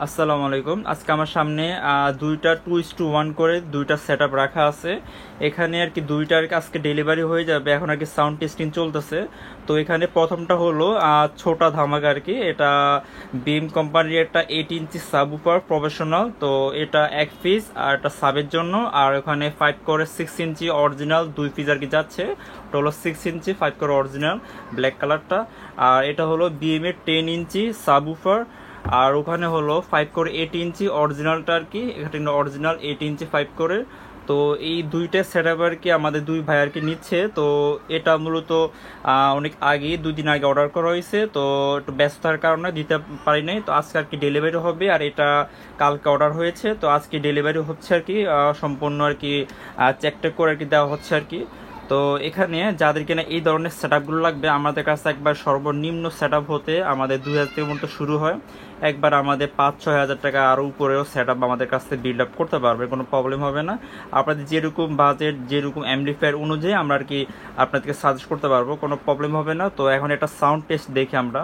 আসসালামু আলাইকুম। আজকে আমার সামনে দুইটা 2:1 করে দুইটা সেট আপ রাখা আছে। এখানে আর কি দুইটার আজকে ডেলিভারি হয়ে যাবে। এখন আর কি সাউন্ড টেস্টিং চলতেছে। তো এখানে প্রথমটা হলো ছোটা ধামাকা আর কি। এটা বিম কোম্পানির একটা 8 ইঞ্চি সাবউফার প্রফেশনাল। তো এটা এক পিস আর এটা সাবের জন্য। আর ওখানে 5 করে 6 ইঞ্চি অরিজিনাল 2 পিস আর কি যাচ্ছে। ওটা হলো 6 ইঞ্চি 5 করে অরিজিনাল ব্ল্যাক কালারটা। আর এটা হলো বিএম এর 10 ইঞ্চি সাবউফার। আর ওখানে হলো 5 করে 8 ইঞ্চি অরিজিনালটা আর কি। এখানে অরিজিনাল 8 ইঞ্চি 5 করে। তো এই দুইটা সেট আপ আর কি আমাদের দুই ভাই আর কি নিচ্ছে। তো এটা মূলত অনেক আগে 2 দিন আগে অর্ডার করা হয়েছে। তো একটু ব্যস্ততার কারণে দিতে পারি নাই। তো আজকে আর কি ডেলিভারি হবে। আর এটা কালকে অর্ডার হয়েছে, তো আজকে ডেলিভারি হচ্ছে আর কি। সম্পূর্ণ আর কি চেক টেক করে আর কি দেওয়া হচ্ছে আর কি। তো এখানে যাদের কিনা এই ধরনের সেট আপগুলো লাগবে, আমাদের কাছে একবার সর্বনিম্ন সেট আপ হতে আমাদের 2,000 থেকে মতো শুরু হয়। একবার আমাদের 5-6 হাজার টাকা আরও উপরেও সেট আপ আমাদের কাছ থেকে বিল্ড আপ করতে পারবে, কোনো প্রবলেম হবে না। আপনাদের যেরকম বাজেট, যেরকম অ্যাম্পলিফায়ার অনুযায়ী আমরা আর কি আপনাদেরকে সাজেস্ট করতে পারবো, কোনো প্রবলেম হবে না। তো এখন একটা সাউন্ড টেস্ট দেখি আমরা।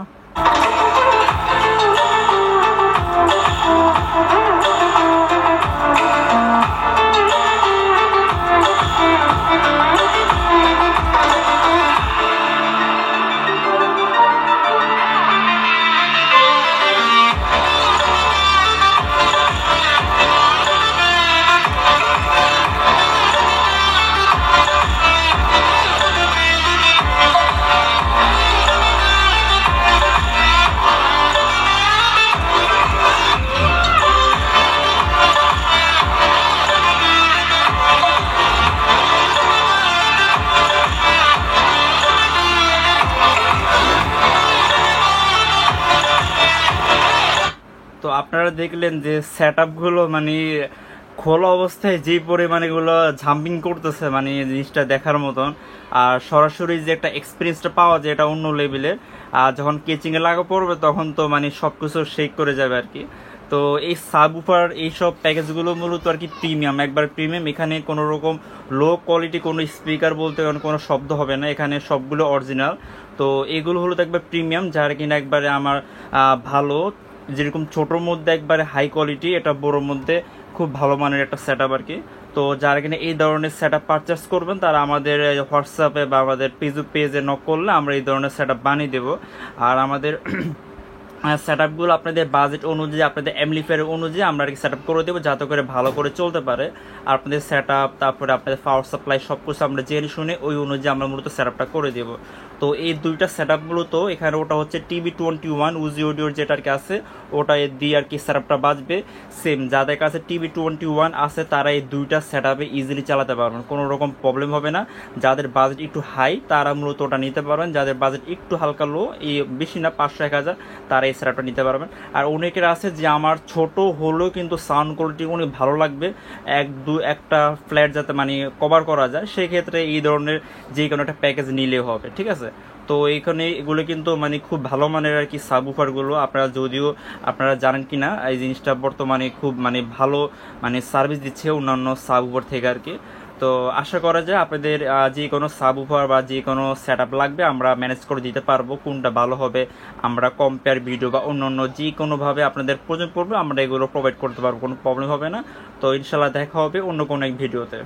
তো আপনারা দেখলেন যে সেট আপগুলো মানে খোলা অবস্থায় যে পরিমাণে এগুলো ঝাম্পিং করতেছে, মানে জিনিসটা দেখার মতন। আর সরাসরি যে একটা এক্সপিরিয়েন্সটা পাওয়া যায় এটা অন্য লেভেলের। আর যখন কেচিংয়ে লাগা পড়বে তখন তো মানে সব কিছু শেক করে যাবে আর কি। তো এই সাবউফার এইসব প্যাকেজগুলো মূলত আর কি প্রিমিয়াম, একবার প্রিমিয়াম। এখানে কোনো রকম লো কোয়ালিটি কোনো স্পিকার বলতে কোনো শব্দ হবে না, এখানে সবগুলো অরিজিনাল। তো এগুলো হলো তো একবার প্রিমিয়াম, যার কিনা একবারে আমার ভালো, যেরকম ছোটোর মধ্যে একবারে হাই কোয়ালিটি, এটা বড়োর মধ্যে খুব ভালো মানের একটা সেট আপ আর কি। তো যারা কিনা এই ধরনের সেট আপ পারচেস করবেন তারা আমাদের হোয়াটসঅ্যাপে বা আমাদের ফেসবুক পেজে নক করলে আমরা এই ধরনের সেট আপ বানিয়ে দেবো। আর আমাদের সেট আপগুলো আপনাদের বাজেট অনুযায়ী, আপনাদের অ্যাম্পলিফায়ার অনুযায়ী আমরা আর কি সেট আপ করে দেবো, যাতে করে ভালো করে চলতে পারে। আর আপনাদের সেট আপ, তারপরে আপনাদের পাওয়ার সাপ্লাই সব কিছু আমরা জেনে শুনে ওই অনুযায়ী আমরা মূলত সেট আপটা করে দেবো। তো এই দুইটা সেট আপগুলো তো এখানে ওটা হচ্ছে TB21 উজি অডিওর যেটা আর কি আছে, ওটা দিয়ে আর কি সেট আপটা বাজবে। সেম যাদের কাছে TB21 আছে তারা এই দুইটা সেট আপে ইজিলি চালাতে পারবেন, কোনো রকম প্রবলেম হবে না। যাদের বাজেট একটু হাই তারা মূলত ওটা নিতে পারবেন। যাদের বাজেট একটু হালকা লো, এই বেশি না 500-1000, তারা এই সেট আপটা নিতে পারবেন। আর অনেকের আছে যে আমার ছোট হলেও কিন্তু সাউন্ড কোয়ালিটি অনেক ভালো লাগবে, একটা ফ্ল্যাট যাতে মানে কভার করা যায়, সেক্ষেত্রে এই ধরনের যে কোনো একটা প্যাকেজ নিলেও হবে, ঠিক আছে। তো এইখানে এগুলো কিন্তু মানে খুব ভালো মানের আর কি সাবউফারগুলো। আপনারা যদিও আপনারা জানেন কি না, এই জিনিসটা বর্তমানে খুব মানে ভালো মানে সার্ভিস দিচ্ছে অন্যান্য সাবউফার থেকে আর কি। তো আশা করা যায় আপনাদের যে কোনো সাবউফার বা যে কোনো সেট আপ লাগবে আমরা ম্যানেজ করে দিতে পারবো। কোনটা ভালো হবে আমরা কম্পেয়ার ভিডিও বা অন্য যে কোনোভাবে আপনাদের প্রয়োজন পড়বে আমরা এগুলো প্রোভাইড করতে পারবো, কোনো প্রবলেম হবে না। তো ইনশাল্লাহ দেখা হবে অন্য কোনো এক ভিডিওতে।